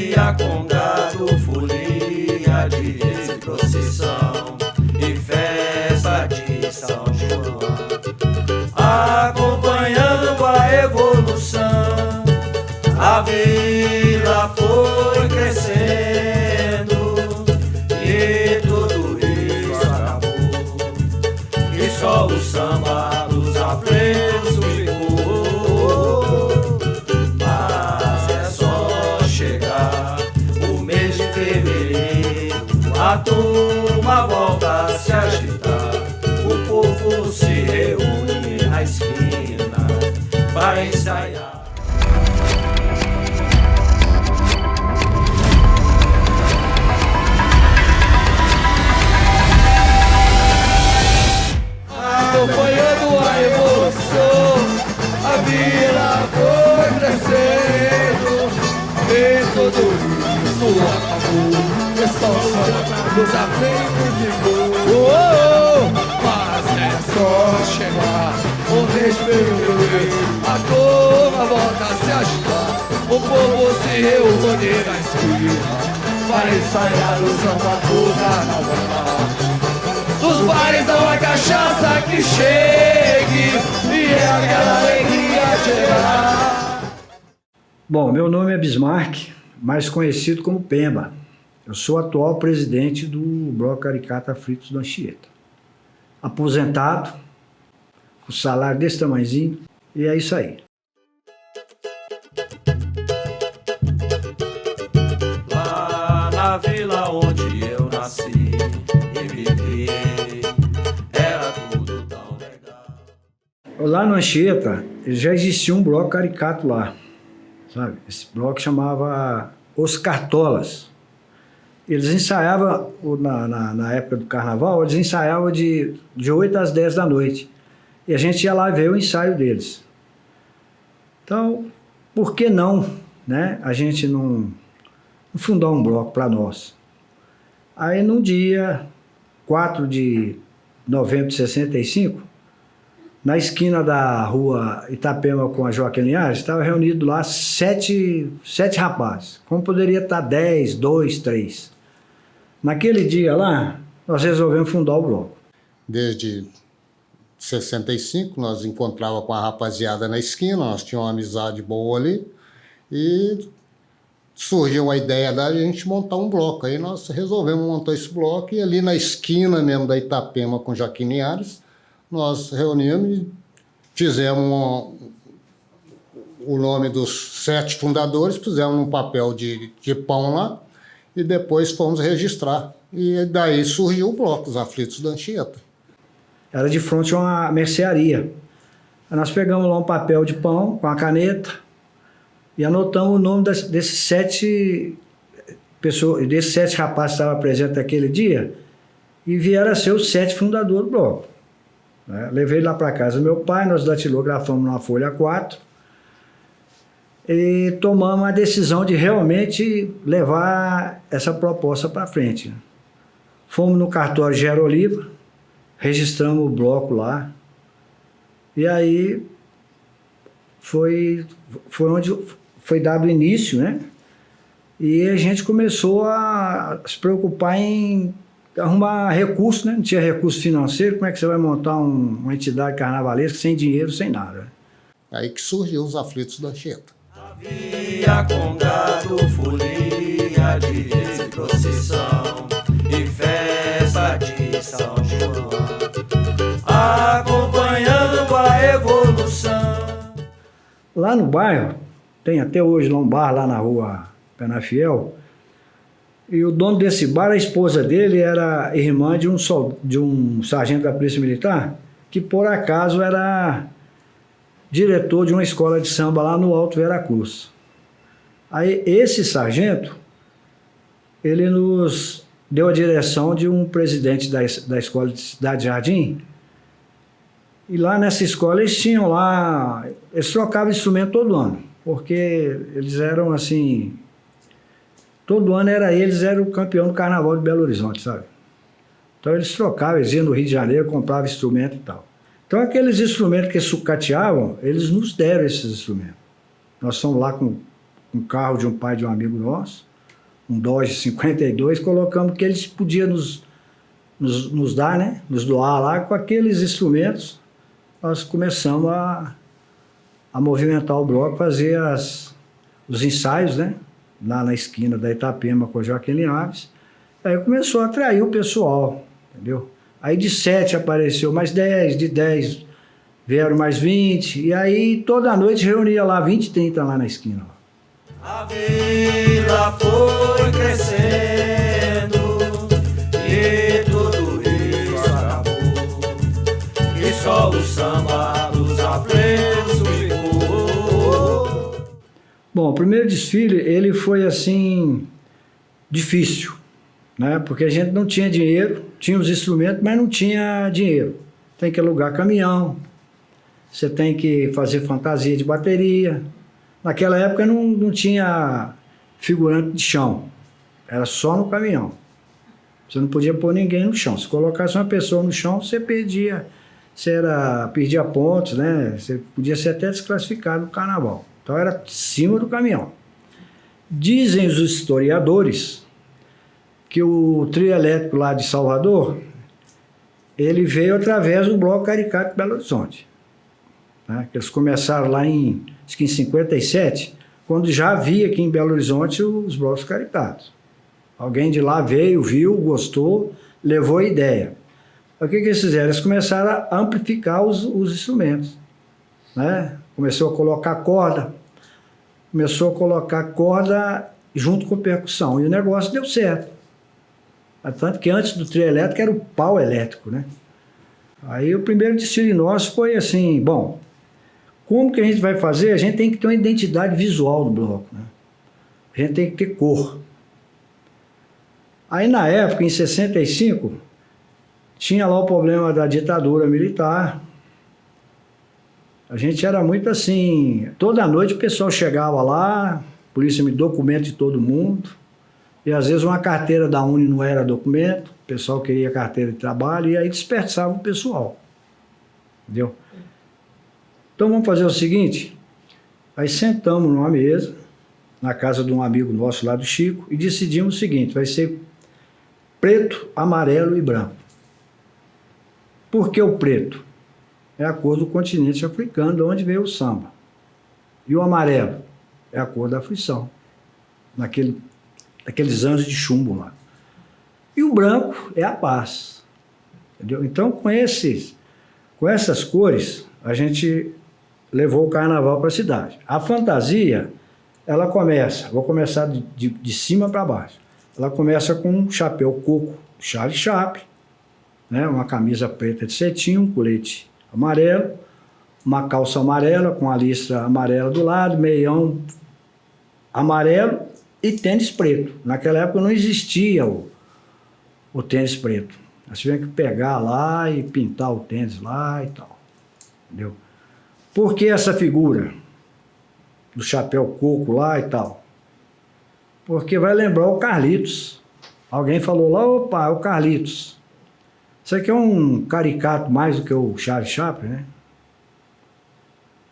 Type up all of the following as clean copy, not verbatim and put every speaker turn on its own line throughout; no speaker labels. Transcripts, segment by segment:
Havia com gado, folia de procissão e festa de São João, acompanhando a evolução. A vila foi crescendo e tudo isso acabou, e só o samba dos aflitos ficou. Mas é só chegar o mês de fevereiro, a turma volta a se agitar, o povo se reúne na esquina para ensaiar.
Acompanhando a evolução, a vila foi crescendo e tudo isso acabou, e só o samba dos aflitos ficou. Mas é só chegar o mês de fevereiro, a turma volta a se agitar, o povo se reúne na esquina para ensaiar o samba do carnaval. Dos bares não é cachaça que chegue, e é aquela alegria geral.
Bom, meu nome é Bismarck, mais conhecido como Pemba. Eu sou atual presidente do Bloco Caricato Aflitos da Anchieta. Aposentado, com salário desse tamanhozinho, e é isso aí.
Lá na vila onde eu nasci e vivi, era tudo tão legal.
Lá no Anchieta, já existia um bloco caricato lá, sabe? Esse bloco chamava Os Cartolas. Eles ensaiavam, na época do carnaval, eles ensaiavam de 8 às 10 da noite. E a gente ia lá ver o ensaio deles. Então, por que não, né? A gente não fundar um bloco para nós? Aí, no dia 4 de novembro de 65, na esquina da rua Itapema com a Joaquim Linhares, estava reunido lá sete rapazes. Como poderia estar 10, 2, 3. Naquele dia lá, nós resolvemos fundar o bloco.
Desde 65, nós encontrava com a rapaziada na esquina, nós tínhamos uma amizade boa ali, e surgiu a ideia da gente montar um bloco. Aí nós resolvemos montar esse bloco, e ali na esquina mesmo da Itapema com Joaquim Linhares, nós reunimos e fizemos o nome dos 7 fundadores, pusemos num papel de pão lá, e depois fomos registrar. E daí surgiu o bloco, os Aflitos da Anchieta.
Era de frente a uma mercearia. Aí nós pegamos lá um papel de pão com a caneta e anotamos o nome desses 7 pessoas, desses 7 rapazes que estavam presentes naquele dia, e vieram a ser os 7 fundadores do bloco. Levei lá para casa meu pai, nós datilografamos numa folha A4 e tomamos a decisão de realmente levar essa proposta para frente. Fomos no cartório Gero Oliva, registramos o bloco lá, e aí foi onde foi dado o início, né? E a gente começou a se preocupar em arrumar recurso, né? Não tinha recurso financeiro, como é que você vai montar uma entidade carnavalesca sem dinheiro, sem nada?
Aí que surgiu os Aflitos da Anchieta.
Havia com gado, folia de procissão e festa de São João, acompanhando a evolução.
Lá no bairro, tem até hoje lá um bar lá na rua Penafiel, e o dono desse bar, a esposa dele era irmã de um sargento da Polícia Militar, que por acaso era diretor de uma escola de samba lá no Alto Veracruz. Aí esse sargento, ele nos deu a direção de um presidente da escola de Cidade Jardim, e lá nessa escola eles tinham lá, eles trocavam instrumento todo ano, porque eles eram assim, todo ano eles eram o campeão do Carnaval de Belo Horizonte, sabe? Então eles trocavam, eles iam no Rio de Janeiro, compravam instrumento e tal. Então aqueles instrumentos que sucateavam, eles nos deram esses instrumentos. Nós fomos lá com um carro de um pai de um amigo nosso, um Dodge 52, colocamos que eles podiam nos dar, né? Nos doar lá com aqueles instrumentos. Nós começamos a movimentar o bloco, fazer os ensaios, né? Lá na esquina da Itapema com o Joaquim Linhares. Aí começou a atrair o pessoal, entendeu? Aí de 7 apareceu mais 10, de 10 vieram mais 20, e aí toda noite reunia lá 20, 30 lá na esquina.
A vila foi crescendo e tudo isso acabou, e só o samba dos aflitos ficou.
Bom, o primeiro desfile, ele foi assim, difícil, né? Porque a gente não tinha dinheiro, tinha os instrumentos, mas não tinha dinheiro. Tem que alugar caminhão, você tem que fazer fantasia de bateria. Naquela época não tinha figurante de chão, era só no caminhão. Você não podia pôr ninguém no chão. Se colocasse uma pessoa no chão, você perdia pontos, né? Você podia ser até desclassificado no carnaval. Então era em cima do caminhão. Dizem os historiadores que o trio elétrico lá de Salvador, ele veio através do Bloco Caricato de Belo Horizonte. Né? Eles começaram lá acho que em 57, quando já havia aqui em Belo Horizonte os blocos caricatos. Alguém de lá veio, viu, gostou, levou a ideia. O que eles fizeram? Eles começaram a amplificar os instrumentos. Né? Começou a colocar corda junto com percussão, e o negócio deu certo. Tanto que antes do trio elétrico era o pau elétrico, né? Aí o primeiro desfile nosso foi assim, bom, como que a gente vai fazer? A gente tem que ter uma identidade visual do bloco, né? A gente tem que ter cor. Aí na época, em 65, tinha lá o problema da ditadura militar. A gente era muito assim, toda noite o pessoal chegava lá, a polícia me documento de todo mundo, e às vezes uma carteira da Uni não era documento, o pessoal queria carteira de trabalho, e aí dispersava o pessoal. Entendeu? Então vamos fazer o seguinte, aí sentamos numa mesa, na casa de um amigo nosso lá do Chico, e decidimos o seguinte, vai ser preto, amarelo e branco. Por que o preto? É a cor do continente africano, de onde veio o samba. E o amarelo é a cor da aflição, naqueles anos de chumbo lá. E o branco é a paz. Entendeu? Então, com essas cores, a gente levou o carnaval para a cidade. A fantasia, ela começa, vou começar de cima para baixo. Ela começa com um chapéu coco Charlie Chaplin, né? Uma camisa preta de cetim, um colete amarelo, uma calça amarela com a listra amarela do lado, meião amarelo e tênis preto. Naquela época não existia o tênis preto. Nós tivemos que pegar lá e pintar o tênis lá e tal. Entendeu? Por que essa figura do chapéu coco lá e tal? Porque vai lembrar o Carlitos. Alguém falou lá, opa, é o Carlitos. Isso aqui é um caricato mais do que o Charlie Chaplin, né?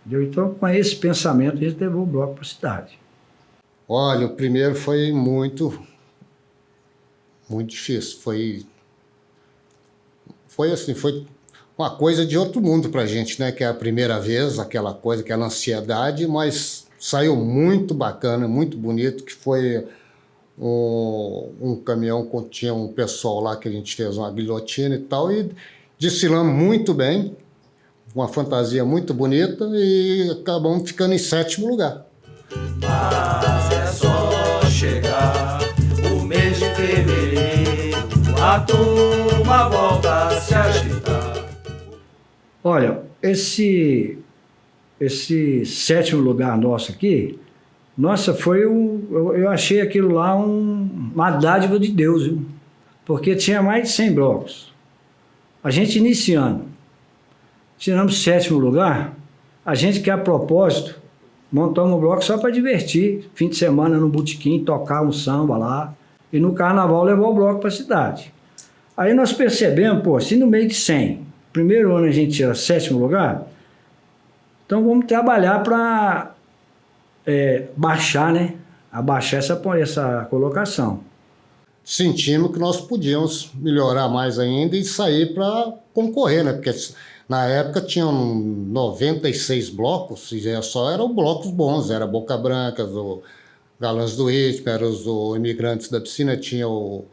Entendeu? Então, com esse pensamento, a gente levou o bloco para a cidade.
Olha, o primeiro foi muito difícil. Foi assim, foi uma coisa de outro mundo pra gente, né? Que é a primeira vez, aquela coisa, aquela ansiedade, mas saiu muito bacana, muito bonito, que foi um caminhão que tinha um pessoal lá que a gente fez uma guilhotina e tal, e desfilamos muito bem, uma fantasia muito bonita, e acabamos ficando em 7º lugar.
Mas é só chegar o mês de fevereiro, a turma volta a se agitar.
Olha, esse 7º lugar nosso aqui, nossa, eu achei aquilo lá uma dádiva de Deus, viu? Porque tinha mais de 100 blocos. A gente iniciando, tiramos 7º lugar, a gente que a propósito, montamos um bloco só para divertir, fim de semana no botequim, tocar um samba lá, e no carnaval levar o bloco para a cidade. Aí nós percebemos, pô, se no meio de 100, primeiro ano a gente tira 7º lugar, então vamos trabalhar para baixar, né, abaixar essa colocação.
Sentimos que nós podíamos melhorar mais ainda e sair para concorrer, né? Porque na época tinham 96 blocos, e só eram blocos bons, era Boca Branca, o Galãs do Ritmo, eram os Imigrantes da Piscina, tinha o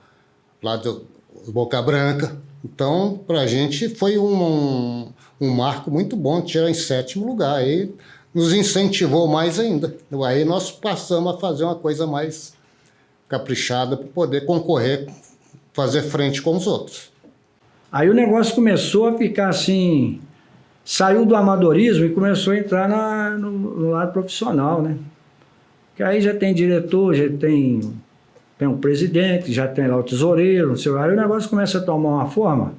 lá do Boca Branca. Então, para a gente foi um marco muito bom tirar em 7º lugar. Aí nos incentivou mais ainda. Aí nós passamos a fazer uma coisa mais caprichada para poder concorrer, fazer frente com os outros.
Aí o negócio começou a ficar assim, saiu do amadorismo e começou a entrar no lado profissional, né? Que aí já tem diretor, já tem um presidente, já tem lá o tesoureiro, não sei lá. Aí o negócio começa a tomar uma forma,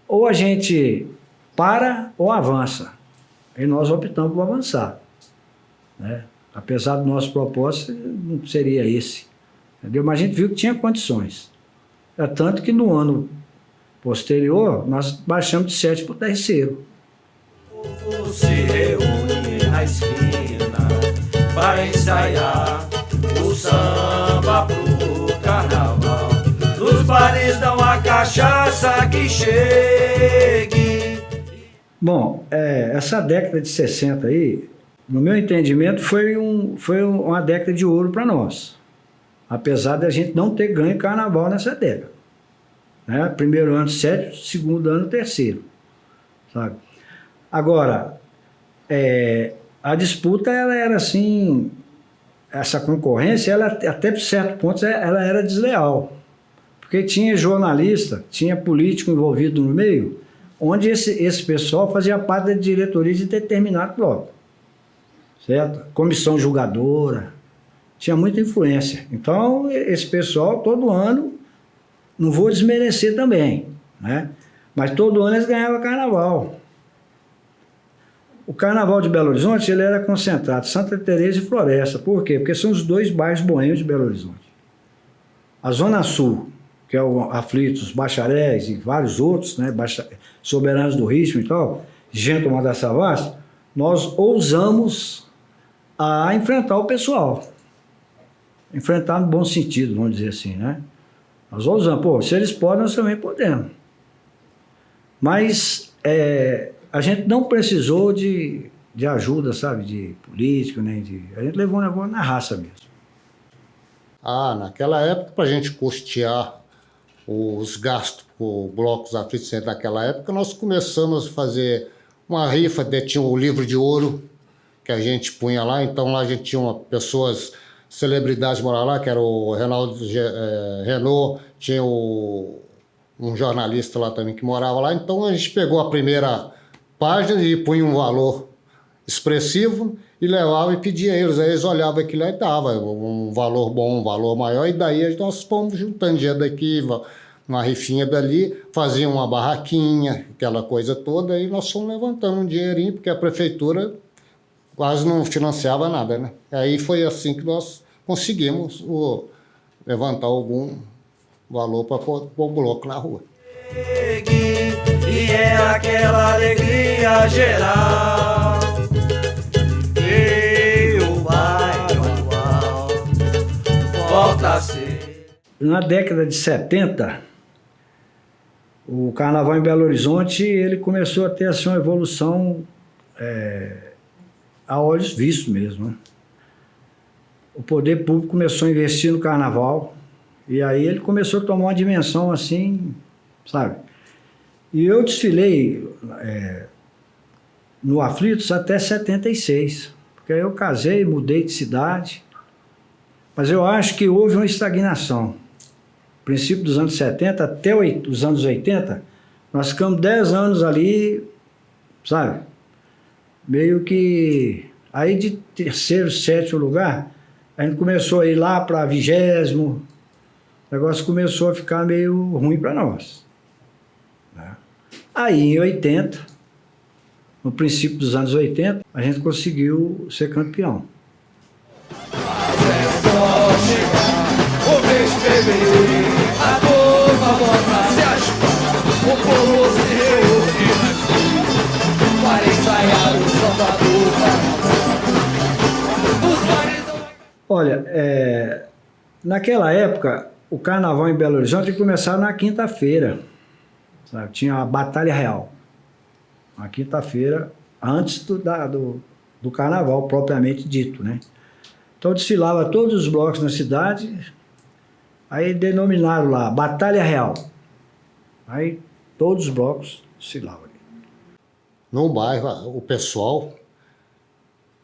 ou a gente para ou avança. E nós optamos por avançar, né? Apesar do nosso propósito, não seria esse, entendeu? Mas a gente viu que tinha condições. É tanto que no ano posterior, nós baixamos de 7º para o 3º.
O povo se reúne na esquina para ensaiar o samba pro carnaval. Nos bares dão a cachaça que chegue.
Bom, essa década de 60 aí, no meu entendimento, foi uma década de ouro para nós. Apesar de a gente não ter ganho carnaval nessa década, né? Primeiro ano 7º, segundo ano 3º, sabe? Agora, a disputa ela era assim, essa concorrência, ela, até por certo ponto, ela era desleal, porque tinha jornalista, tinha político envolvido no meio, onde esse pessoal fazia parte da diretoria de determinado bloco, certo? Comissão julgadora, tinha muita influência. Então, esse pessoal, todo ano, não vou desmerecer também, né? Mas todo ano eles ganhavam carnaval. O carnaval de Belo Horizonte, ele era concentrado em Santa Teresa e Floresta. Por quê? Porque são os 2 bairros boêmios de Belo Horizonte. A Zona Sul, que é o Aflitos, Bacharéis e vários outros, né? Soberanos do Ritmo e tal, Gentleman da Savassi, nós ousamos a enfrentar o pessoal. Enfrentar no bom sentido, vamos dizer assim, né? Nós ousamos. Pô, se eles podem, nós também podemos. Mas a gente não precisou de ajuda, sabe? De político, nem de... A gente levou o negócio na raça mesmo.
Naquela época, para a gente custear os gastos por blocos aflitos naquela época, nós começamos a fazer uma rifa, tinha o livro de ouro que a gente punha lá, então lá a gente tinha pessoas, celebridades moravam lá, que era o Reinaldo Renault, tinha um jornalista lá também que morava lá, então a gente pegou a primeira página e punha um valor expressivo e levava e pedia a eles, aí eles olhavam aquilo e dava um valor bom, um valor maior, e daí nós fomos juntando dinheiro daqui, uma rifinha dali, fazia uma barraquinha, aquela coisa toda, e nós fomos levantando um dinheirinho, porque a prefeitura quase não financiava nada, né? Aí foi assim que nós conseguimos levantar algum valor para pôr o bloco na rua.
E é aquela alegria geral. E o bairro atual volta a ser.
Na década de 70, o carnaval em Belo Horizonte ele começou a ter assim, uma evolução a olhos vistos mesmo, né? O poder público começou a investir no carnaval e aí ele começou a tomar uma dimensão assim, sabe? E eu desfilei no Aflitos até 76, porque aí eu casei, mudei de cidade, mas eu acho que houve uma estagnação. Princípio dos anos 70 até os anos 80, nós ficamos 10 anos ali, sabe? Meio que... Aí de 3º, 7º lugar, a gente começou a ir lá para 20º, o negócio começou a ficar meio ruim para nós, né? Aí em 80, no princípio dos anos 80, a gente conseguiu ser campeão.
O mês de fevereiro, a turma volta a se agita, o povo se reúne para ensaiar o samba do carnaval. Os bares...
Olha, Naquela época, o carnaval em Belo Horizonte começava na quinta-feira, sabe? Tinha a Batalha Real. Na quinta-feira, antes do carnaval propriamente dito, né? Então desfilava todos os blocos na cidade, aí denominaram lá Batalha Real. Aí todos os blocos desfilavam ali.
No bairro, o pessoal,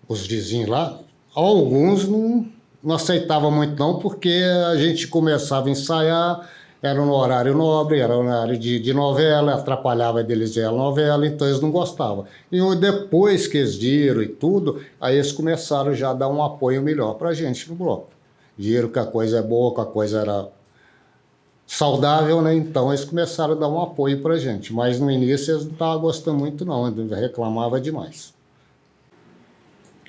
os vizinhos lá, alguns não aceitavam muito não, porque a gente começava a ensaiar, era no horário nobre, era no horário de novela, atrapalhava deles ver a novela, então eles não gostavam. E depois que eles viram e tudo, aí eles começaram já a dar um apoio melhor pra gente no bloco. Viram que a coisa é boa, que a coisa era saudável, né? Então eles começaram a dar um apoio pra gente. Mas no início eles não estavam gostando muito não, reclamavam demais.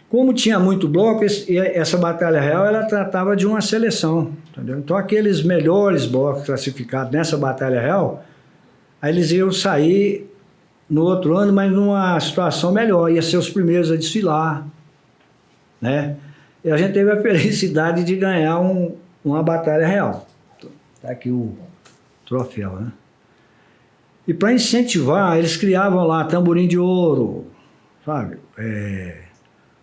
Como tinha muito bloco, essa Batalha Real ela tratava de uma seleção, entendeu? Então aqueles melhores blocos classificados nessa Batalha Real, aí eles iam sair no outro ano, mas numa situação melhor, ia ser os primeiros a desfilar, né? E a gente teve a felicidade de ganhar uma Batalha Real. Tá aqui o troféu, né? E para incentivar, eles criavam lá tamborim de ouro, sabe?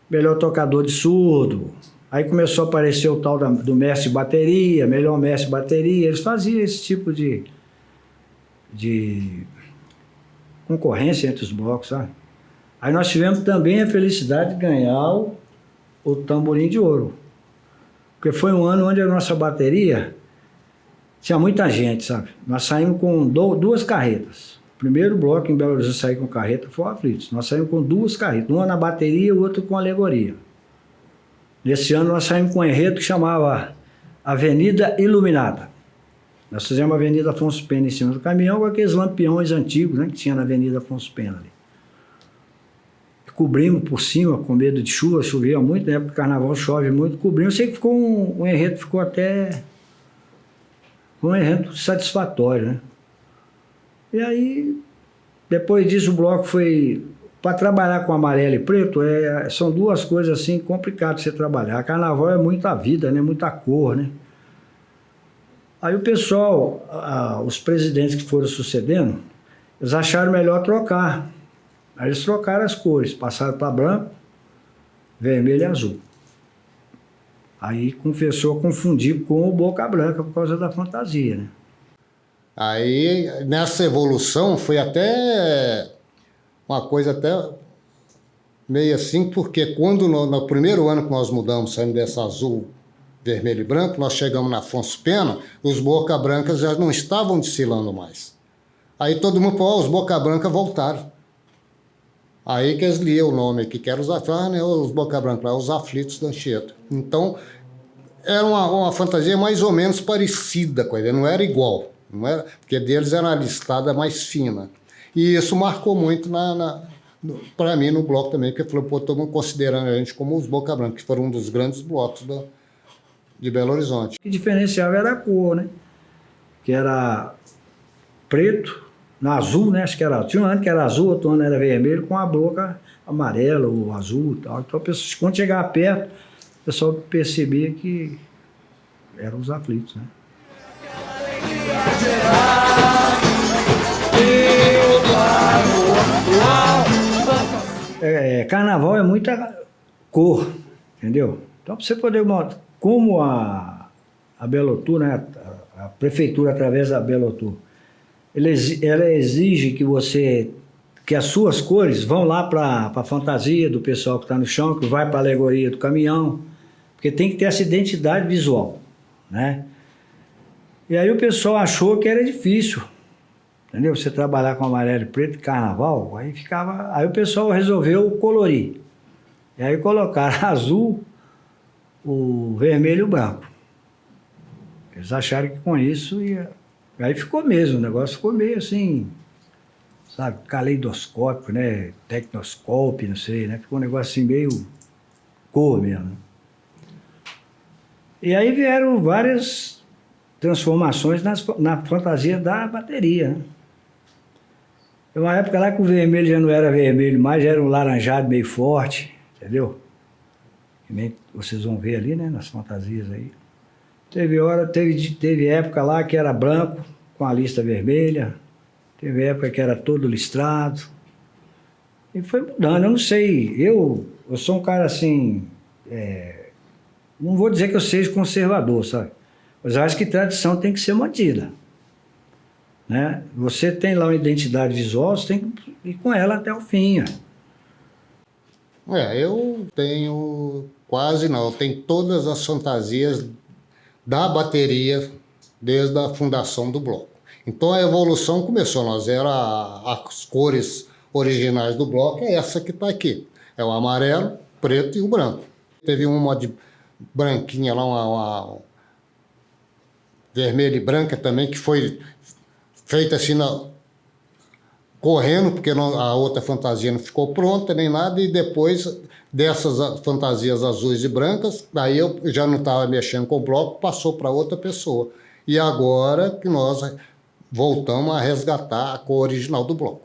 Melhor tocador de surdo. Aí começou a aparecer o tal do mestre de bateria, melhor mestre de bateria. Eles faziam esse tipo de concorrência entre os blocos, sabe? Aí nós tivemos também a felicidade de ganhar o tamborim de ouro. Porque foi um ano onde a nossa bateria tinha muita gente, sabe? Nós saímos com duas carretas. O primeiro bloco em Belo Horizonte sair com carreta foi o Aflitos. Nós saímos com duas carretas, uma na bateria e outra com alegoria. Nesse ano nós saímos com um enredo que chamava Avenida Iluminada. Nós fizemos a Avenida Afonso Pena em cima do caminhão com aqueles lampiões antigos, né, que tinha na Avenida Afonso Pena ali. E cobrimos por cima, com medo de chuva, chovia muito, na época do carnaval chove muito, cobrimos. Eu sei que ficou um enredo, ficou até um enredo satisfatório, né? E aí, depois disso, o bloco foi... Para trabalhar com amarelo e preto, são duas coisas assim complicadas de você trabalhar. Carnaval é muita vida, né? Muita cor, né? Aí o pessoal, os presidentes que foram sucedendo, eles acharam melhor trocar. Aí eles trocaram as cores, passaram para branco, vermelho e azul. Aí começou a confundir com o Boca Branca por causa da fantasia, né?
Aí, nessa evolução, foi até uma coisa até meio assim, porque quando no primeiro ano que nós mudamos, saindo dessa azul, vermelho e branco, nós chegamos na Afonso Pena, os Boca Brancas já não estavam desfilando mais. Aí todo mundo falou, os Boca Branca voltaram. Aí que eles liam o nome aqui, que eram os Boca Branca, os Aflitos da Anchieta. Então, era uma fantasia mais ou menos parecida com ele, não era igual. Não era, porque deles era uma listada mais fina. E isso marcou muito para mim no bloco também, porque falou, pô, todo mundo considerando a gente como os Boca Branca, que foram um dos grandes blocos de Belo Horizonte.
O que diferenciava era a cor, né? Que era preto, no azul, né? Acho que era, tinha um ano que era azul, outro ano era vermelho, com a boca amarela ou azul e tal. Então, quando chegava perto, o pessoal percebia que eram os Aflitos, né? Carnaval é muita cor, entendeu? Então, para você poder... Como a Belotur, né, a prefeitura, através da Belotur, ela exige que as suas cores vão lá para a fantasia do pessoal que está no chão, que vai para a alegoria do caminhão, porque tem que ter essa identidade visual, né? E aí o pessoal achou que era difícil, entendeu? Você trabalhar com amarelo e preto, carnaval, aí o pessoal resolveu colorir. E aí colocaram azul, o vermelho e o branco. Eles acharam que com isso ia... Aí ficou mesmo, o negócio ficou meio assim, sabe, caleidoscópico, né? Tecnoscópio, não sei, né? Ficou um negócio assim meio cor mesmo. E aí vieram várias transformações na fantasia da bateria, né? Tem uma época lá que o vermelho já não era vermelho mais, já era um laranjado meio forte, entendeu? Que nem vocês vão ver ali, né, nas fantasias aí. Teve época lá que era branco, com a lista vermelha. Teve época que era todo listrado. E foi mudando, eu não sei. Eu sou um cara assim... não vou dizer que eu seja conservador, sabe? Mas eu acho que tradição tem que ser mantida. Né? Você tem lá uma identidade visual, você tem que ir com ela até o fim.
Eu tenho quase não, eu tenho todas as fantasias da bateria desde a fundação do bloco. Então a evolução começou, as cores originais do bloco é essa que está aqui. É o amarelo, preto e o branco. Teve uma de branquinha lá, uma vermelha e branca também, que foi feita assim, correndo, porque a outra fantasia não ficou pronta nem nada, e depois dessas fantasias azuis e brancas, aí eu já não estava mexendo com o bloco, passou para outra pessoa. E agora que nós voltamos a resgatar a cor original do bloco.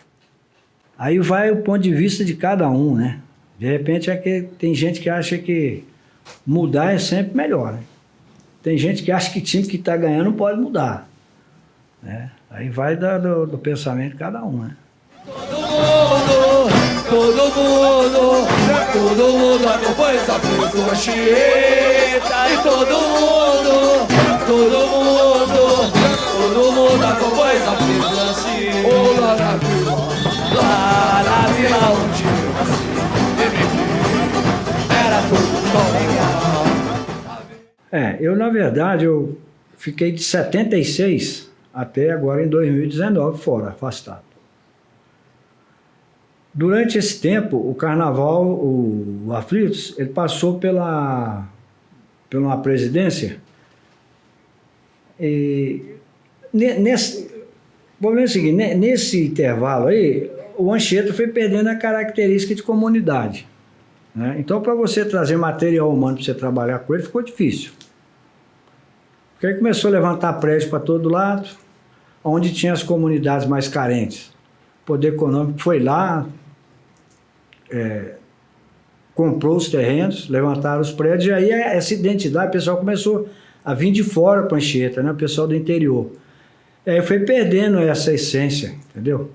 Aí vai o ponto de vista de cada um, né? De repente tem gente que acha que mudar é sempre melhor, né? Tem gente que acha que time que está ganhando não pode mudar, né? Aí vai do pensamento de cada um, né?
Todo mundo acompanha essa pessoa Anchieta. E todo mundo acompanha essa pessoa Anchieta. Oh, lá na vila onde eu nasci, era tudo tão legal.
Eu na verdade, eu fiquei de 76 até agora em 2019 fora, afastado. Durante esse tempo, o carnaval, o Aflitos, ele passou pela uma presidência e vamos ver o seguinte, nesse intervalo aí, o Anchieta foi perdendo a característica de comunidade, né? Então, para você trazer material humano para você trabalhar com ele, ficou difícil. Porque aí começou a levantar prédio para todo lado, onde tinha as comunidades mais carentes. O poder econômico foi lá, comprou os terrenos, levantaram os prédios, e aí essa identidade, o pessoal começou a vir de fora para Anchieta, né? O pessoal do interior. E aí foi perdendo essa essência, entendeu?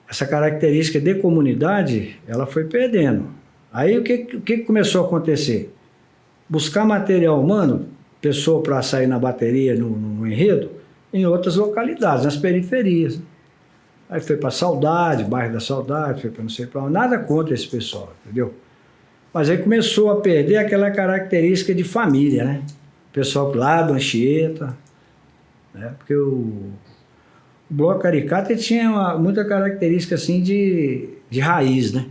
Essa característica de comunidade, ela foi perdendo. Aí o que começou a acontecer? Buscar material humano, pessoa para sair na bateria, no enredo, em outras localidades, nas periferias. Aí foi para Saudade, bairro da Saudade, foi para não sei para onde. Nada contra esse pessoal, entendeu? Mas aí começou a perder aquela característica de família, né? O pessoal lá do Anchieta, né? Porque o Bloco Caricato ele tinha muita característica assim de raiz, né?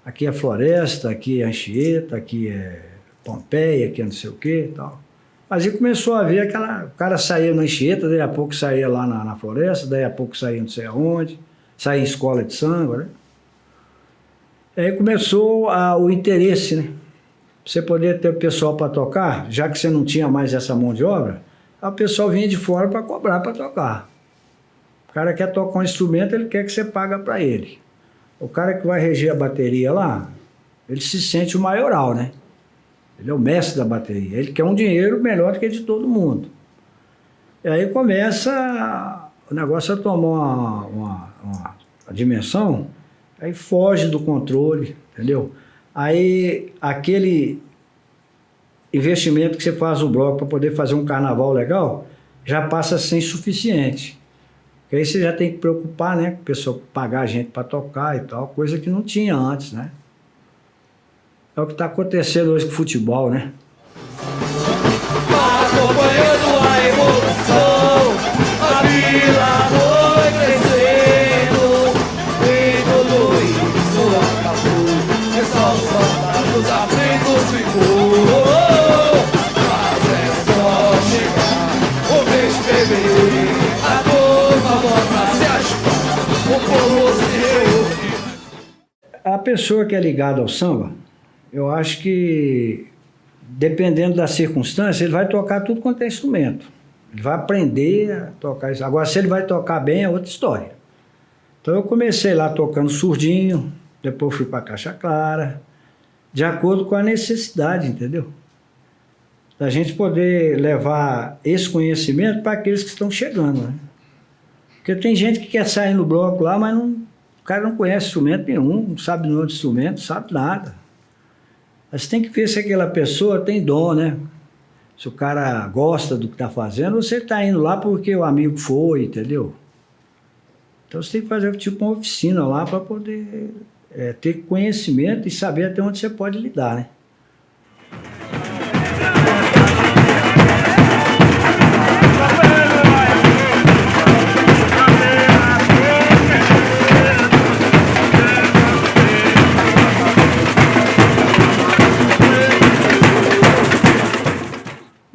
Aqui é Floresta, aqui é Anchieta, aqui é Pompeia, aqui é não sei o que e tal. Mas aí começou a ver o cara saía na Anchieta, daí a pouco saía lá na Floresta, daí a pouco saía não sei aonde, saía em escola de samba, né? Aí começou o interesse, né? Você poder ter o pessoal para tocar, já que você não tinha mais essa mão de obra, o pessoal vinha de fora para cobrar para tocar. O cara quer tocar um instrumento, ele quer que você paga para ele. O cara que vai reger a bateria lá, ele se sente o maioral, né? Ele é o mestre da bateria. Ele quer um dinheiro melhor do que de todo mundo. E aí começa o negócio a tomar uma dimensão, aí foge do controle, entendeu? Aí aquele investimento que você faz no bloco para poder fazer um carnaval legal, já passa a ser insuficiente. Porque aí você já tem que preocupar, né? Com o pessoal pagar a gente para tocar e tal, coisa que não tinha antes, né? É o que está acontecendo hoje com o futebol, né?
Acompanhando a evolução, a vila foi crescendo, e tudo isso acabou, é só o samba dos aflitos ficou. Mas é só chegar o mês de fevereiro, a turma volta a se agitar, o povo se reúne.
A pessoa que é ligada ao samba, eu acho que, dependendo da circunstância, ele vai tocar tudo quanto é instrumento. Ele vai aprender a tocar isso. Agora, se ele vai tocar bem, é outra história. Então, eu comecei lá tocando surdinho, depois fui para caixa clara, de acordo com a necessidade, entendeu? da gente poder levar esse conhecimento para aqueles que estão chegando, né? Porque tem gente que quer sair no bloco lá, mas o cara não conhece instrumento nenhum, não sabe o nome de instrumento, não sabe nada. Mas tem que ver se aquela pessoa tem dom, né? Se o cara gosta do que está fazendo, você está indo lá porque o amigo foi, entendeu? Então você tem que fazer tipo uma oficina lá para poder ter conhecimento e saber até onde você pode lidar, né?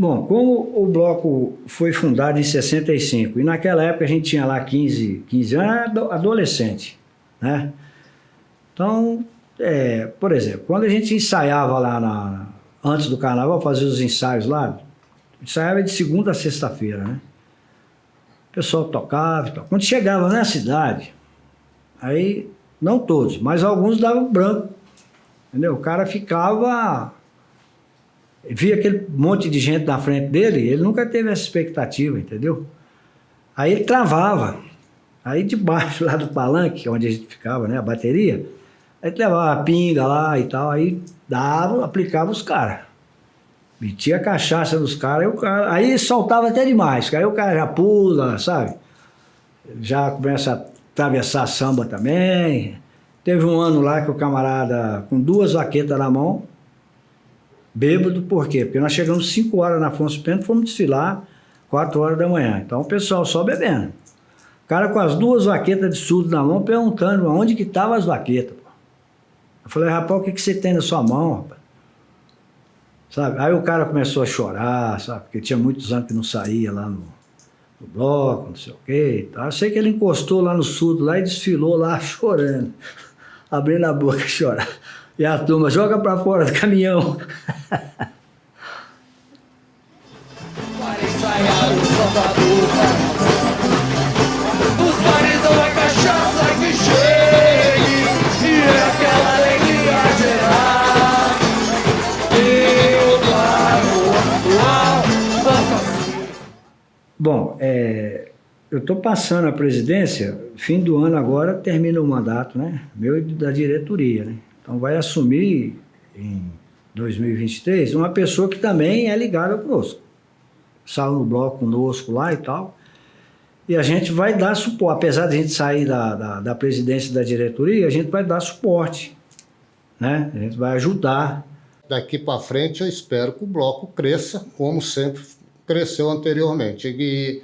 Bom, como o bloco foi fundado em 65, e naquela época a gente tinha lá 15 anos, adolescente, né? Então, por exemplo, quando a gente ensaiava lá antes do carnaval, fazia os ensaios lá, ensaiava de segunda a sexta-feira, né? O pessoal tocava e tal. Quando chegava na cidade, aí, não todos, mas alguns davam branco, entendeu? O cara ficava... via aquele monte de gente na frente dele, ele nunca teve essa expectativa, entendeu? Aí ele travava. Aí debaixo lá do palanque, onde a gente ficava, né, a bateria, aí levava a pinga lá e tal, aí aplicava os caras. Metia a cachaça nos caras, aí soltava até demais, aí o cara já pula, sabe? Já começa a atravessar samba também. Teve um ano lá que o camarada, com 2 vaquetas na mão, bêbado, por quê? Porque nós chegamos 5 horas na Afonso Pena e fomos desfilar 4 horas da manhã. Então o pessoal só bebendo. O cara com as 2 vaquetas de surdo na mão perguntando onde que estavam as vaquetas. Pô. Eu falei, rapaz, o que você tem na sua mão, rapaz? Sabe? Aí o cara começou a chorar, sabe? Porque tinha muitos anos que não saía lá no bloco, não sei o quê. Então, eu sei que ele encostou lá no surdo lá e desfilou lá chorando. Abrindo a boca e chorar. E a turma, joga pra fora do caminhão.
Para ensaiar o Salvador. Os bares dão a cachaça que chegue, e é aquela alegria geral. E o claro atual.
Bom, eu estou passando a presidência, fim do ano agora termina o mandato, né? Meu e da diretoria, né? Então vai assumir em 2023 uma pessoa que também é ligada conosco. Saiu no bloco conosco lá e tal. E a gente vai dar suporte. Apesar de a gente sair da presidência da diretoria, a gente vai dar suporte, né? A gente vai ajudar.
Daqui para frente eu espero que o bloco cresça, como sempre cresceu anteriormente.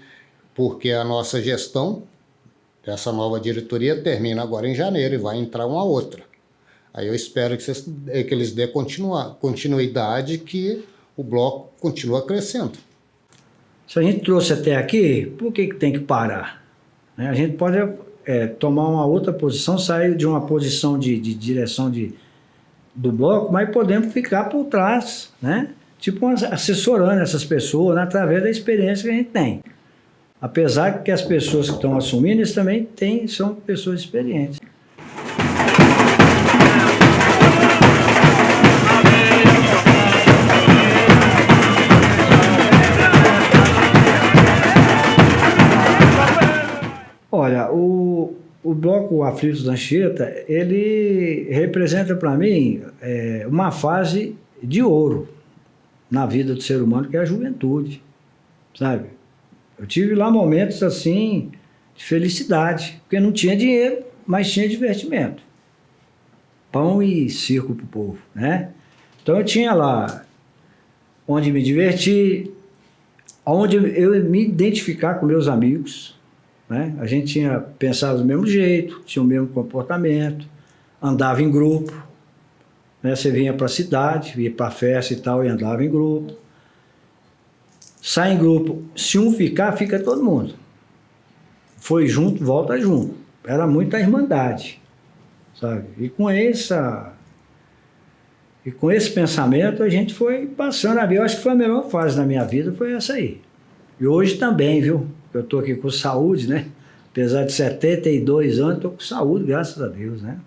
Porque a nossa gestão, essa nova diretoria, termina agora em janeiro e vai entrar uma outra. Aí eu espero que eles dêem continuidade, que o bloco continua crescendo.
Se a gente trouxe até aqui, por que tem que parar? Né? A gente pode tomar uma outra posição, sair de uma posição de direção do bloco, mas podemos ficar por trás, né? Tipo assessorando essas pessoas, né? Através da experiência que a gente tem. Apesar que as pessoas que estão assumindo, eles também são pessoas experientes. Olha, o bloco Aflitos da Anchieta, ele representa para mim uma fase de ouro na vida do ser humano, que é a juventude, sabe? Eu tive lá momentos assim de felicidade, porque não tinha dinheiro, mas tinha divertimento. Pão e circo pro povo, né? Então eu tinha lá onde me divertir, onde eu me identificar com meus amigos, né? A gente tinha pensado do mesmo jeito, tinha o mesmo comportamento, andava em grupo, né? Você vinha para a cidade, ia para a festa e tal, e andava em grupo. Sai em grupo, se um ficar, fica todo mundo. Foi junto, volta junto. Era muita irmandade, sabe? E com esse pensamento a gente foi passando a vida. Eu acho que foi a melhor fase da minha vida, foi essa aí. E hoje também, viu? Eu estou aqui com saúde, né? Apesar de 72 anos, estou com saúde, graças a Deus, né?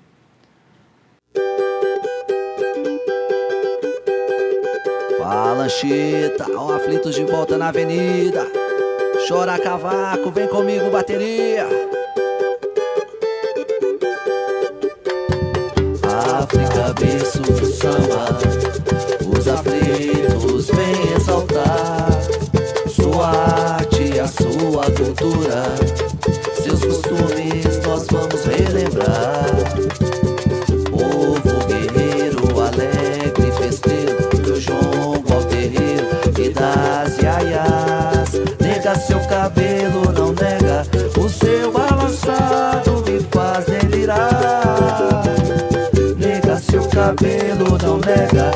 A lanchita, ó, aflitos de volta na avenida. Chora cavaco, vem comigo bateria. África, berço do samba, os aflitos vêm exaltar sua arte e a sua cultura. Seus costumes nós vamos relembrar. Povo guerreiro, alegre, festeiro, do jongo ao terreiro e das iaiás. Nega seu cabelo, não nega, o seu balançado me faz delirar. Nega seu cabelo, não nega,